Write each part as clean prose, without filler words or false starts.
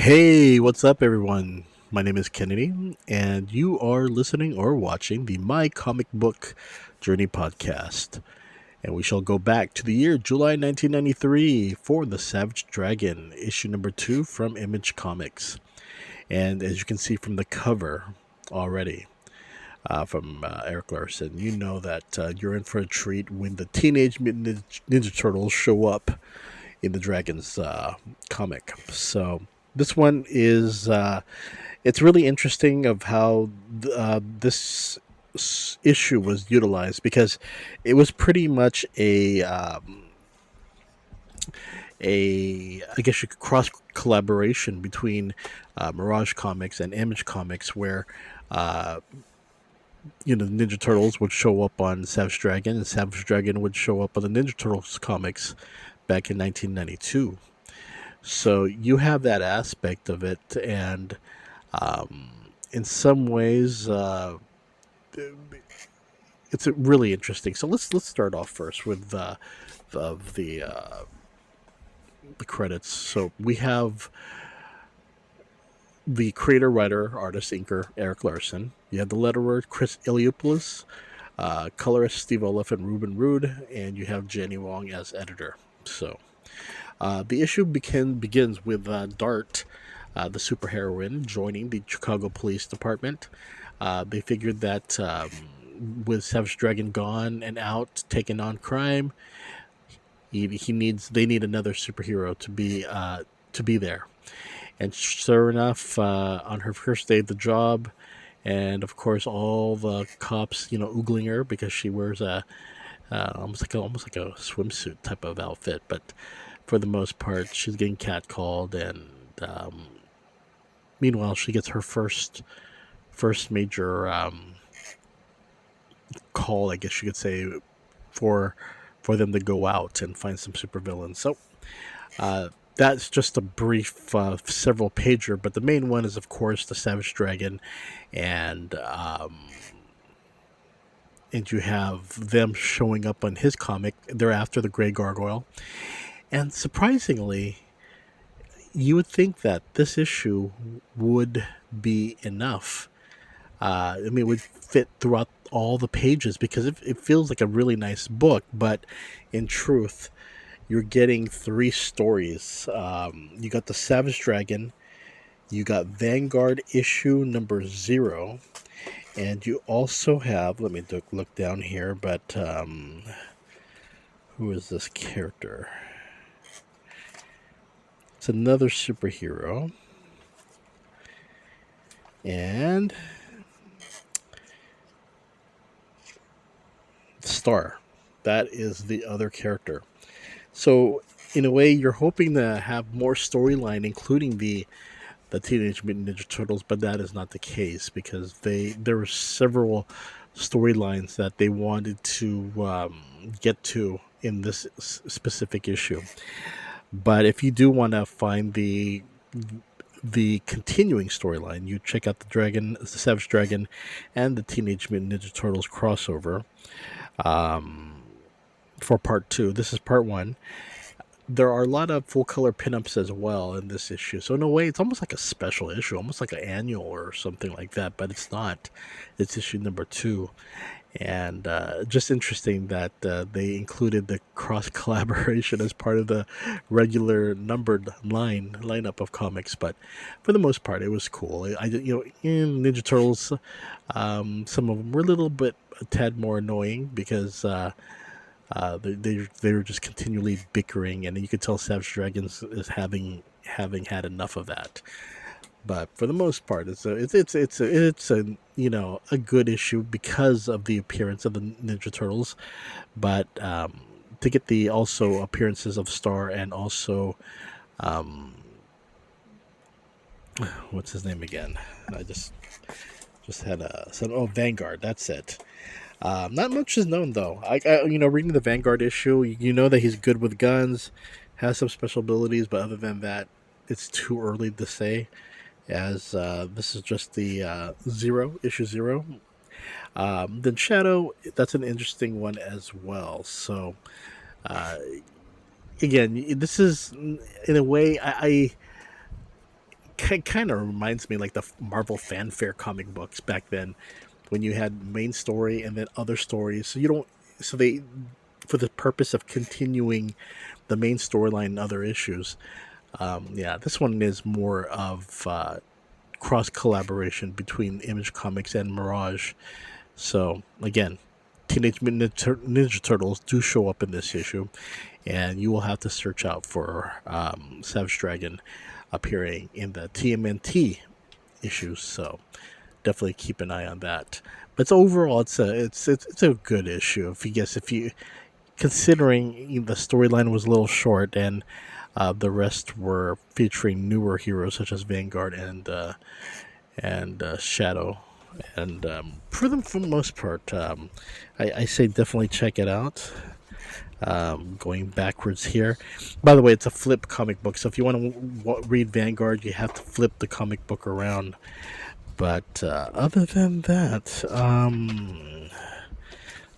Hey, what's up, everyone? My name is Kennedy, and you are listening or watching the My Comic Book Journey podcast. And we shall go back to the year July 1993 for The Savage Dragon, issue number 2 from Image Comics. And as you can see from the cover already, from Erik Larsen, you know that you're in for a treat when the Teenage Mutant Ninja Turtles show up in the Dragons comic. So this one is it's really interesting of how this issue was utilized because it was pretty much a I guess you could cross collaboration between Mirage Comics and Image Comics, where uh, the Ninja Turtles would show up on Savage Dragon, and Savage Dragon would show up on the Ninja Turtles comics back in 1992. So you have that aspect of it, and um, in some ways, it's really interesting. So let's start off first with of the credits. So we have the creator, writer, artist, inker Erik Larsen. You have the letterer Chris Eliopoulos, colorist Steve Oliff and Reuben, and you have Jannie Wong as editor. So the issue begins with Dart, the superheroine, joining the Chicago Police Department. They figured that with Savage Dragon gone and out, taking on crime, they need another superhero to be there. And sure enough, on her first day of the job, and of course all the cops, oogling her because she wears a almost like a swimsuit type of outfit, but for the most part, she's getting catcalled, and meanwhile, she gets her first major call, I guess you could say, for for them to go out and find some supervillains. So that's just a brief several pager, but the main one is, of course, the Savage Dragon, and and you have them showing up on his comic. They're after the Gray Gargoyle, and surprisingly, you would think that this issue would be enough. I mean, it would fit throughout all the pages because it feels like a really nice book, but in truth, you're getting three stories. You got the Savage Dragon, you got Vanguard issue number 0, and you also have, let me look down here, but who is this character? It's another superhero. And Star. That is the other character. So, in a way, you're hoping to have more storyline, including the Teenage Mutant Ninja Turtles, but that is not the case because there were several storylines that they wanted to get to in this specific issue. But if you do want to find the continuing storyline, you check out the Savage Dragon, and the Teenage Mutant Ninja Turtles crossover for part 2. This is part 1. There are a lot of full color pinups as well in this issue. So in a way, it's almost like a special issue, almost like an annual or something like that. But it's not. It's issue number 2, and just interesting that they included the cross collaboration as part of the regular numbered lineup of comics. But for the most part, it was cool. In Ninja Turtles, some of them were a little bit a tad more annoying because. They were just continually bickering, and you could tell Savage Dragons is having had enough of that. But for the most part, it's a a good issue because of the appearance of the Ninja Turtles, but to get the also appearances of Star and also what's his name again? I just had Vanguard. That's it. Not much is known though. Reading the Vanguard issue, you know that he's good with guns, has some special abilities, but other than that, it's too early to say. As this is just the issue 0. Then Shadow, that's an interesting one as well. So again, this is in a way, kind of reminds me like the Marvel fanfare comic books back then, when you had main story and then other stories. So you don't. So they, for the purpose of continuing the main storyline and other issues. Yeah, this one is more of cross collaboration between Image Comics and Mirage. So again, Teenage Mutant Ninja Turtles do show up in this issue, and you will have to search out for Savage Dragon appearing in the TMNT issues. So definitely keep an eye on that. But overall, it's a good issue. If you considering the storyline was a little short and the rest were featuring newer heroes such as Vanguard and Shadow. And for the most part, I say definitely check it out. Going backwards here. By the way, it's a flip comic book, so if you want to read Vanguard, you have to flip the comic book around. But other than that,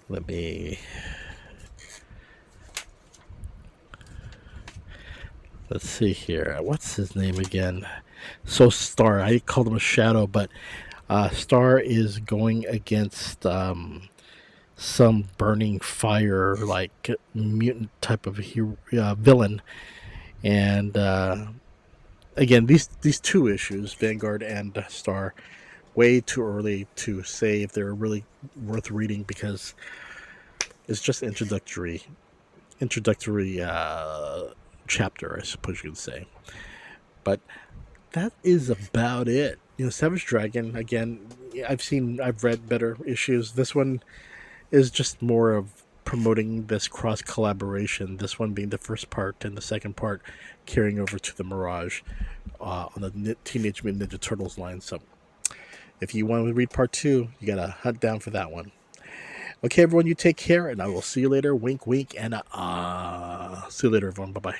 let me. Let's see here. What's his name again? So Star. I called him a Shadow, but Star is going against some burning fire like mutant type of villain, and again these two issues, Vanguard and Star, way too early to say if they're really worth reading because it's just introductory chapter, I suppose you could say. But that is about it. Savage Dragon, again, I've read better issues. This one is just more of promoting this cross collaboration. This one being the first part, and the second part carrying over to the Mirage on the Teenage Mutant Ninja Turtles line. So if you want to read part 2, you gotta hunt down for that one. Okay, everyone, you take care, and I will see you later. Wink, wink, and see you later, everyone. Bye bye.